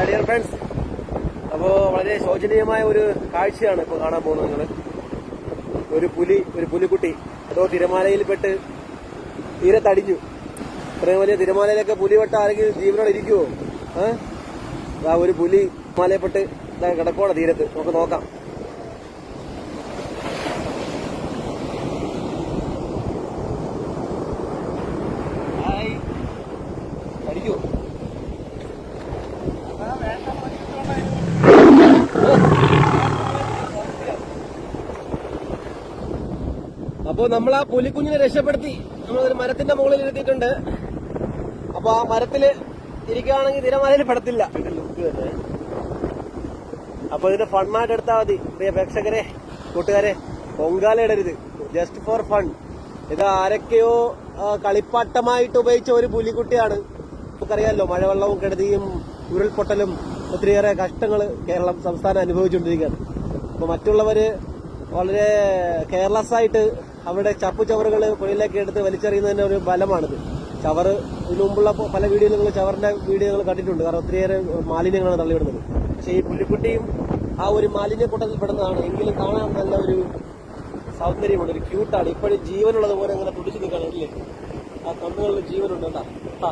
Dear friends, അപ്പോൾ വളരെ ശോചനീയമായ ഒരു കാഴ്ചയാണ് ഇപ്പോൾ കാണാൻ പോകുന്നത്. നിങ്ങൾ ഒരു പുലിക്കുട്ടി അതോ തിരമാലയിൽപ്പെട്ട് തീരത്തടിഞ്ഞു. ഇത്രയും വലിയ തിരമാലയിലൊക്കെ പുലിവട്ട ആരെങ്കിലും ജീവനോടെ ഇരിക്കുവോ? ഒരു പുലി മാലയപ്പെട്ട് കിടക്കോടെ തീരത്ത്. നമുക്ക് നോക്കാം. അടിക്കോ? അപ്പോ നമ്മൾ ആ പുലിക്കുഞ്ഞിനെ രക്ഷപ്പെടുത്തി നമ്മളൊരു മരത്തിന്റെ മുകളിൽ ഇരുത്തിയിട്ടുണ്ട്. അപ്പൊ ആ മരത്തില് ഇരിക്കുകയാണെങ്കിൽ തിരമാലയിൽ പെടത്തില്ല. അപ്പൊ ഇതിന്റെ ഫണ്ണായിട്ട് എടുത്താൽ മതി. പ്രിയ പ്രേക്ഷകരെ, കൂട്ടുകാരെ, പൊങ്കാലയിടരുത്. Just for fun. ഇത് ആരൊക്കെയോ കളിപ്പാട്ടമായിട്ട് ഉപയോഗിച്ച ഒരു പുലിക്കുട്ടിയാണ്. നമുക്കറിയാമല്ലോ, മഴവെള്ളവും കെടുതിയും ഉരുൾപൊട്ടലും ഒത്തിരിയേറെ കഷ്ടങ്ങൾ കേരളം സംസ്ഥാനം അനുഭവിച്ചുകൊണ്ടിരിക്കുകയാണ്. അപ്പൊ മറ്റുള്ളവര് വളരെ കെയർലെസ് ആയിട്ട് അവിടെ ചപ്പുചവറുകൾ പുഴയിലേക്ക് എടുത്ത് വലിച്ചെറിയുന്നതിന്റെ ഒരു ഫലമാണിത്. ചവറ് ഇതിനു മുമ്പുള്ള പല വീഡിയോകൾ ചവറിന്റെ വീഡിയോകൾ കണ്ടിട്ടുണ്ട്. കാരണം ഒത്തിരിയേറെ മാലിന്യങ്ങളാണ് തള്ളിവിടുന്നത്. പക്ഷെ ഈ പുലിക്കുട്ടിയും ആ ഒരു മാലിന്യ കൂട്ടത്തിൽ പെടുന്നതാണ്. എങ്കിലും കാണാൻ നല്ല ഒരു സൗന്ദര്യമുണ്ട്, ഒരു ക്യൂട്ടാണ്. ഇപ്പോഴും ജീവനുള്ളത് പോലെ അങ്ങനെ തുടിച്ചു നിൽക്കുകയാണ്. ഇല്ലേ, ആ കണ്ണുകളിൽ ജീവനുണ്ട് കേട്ടാ.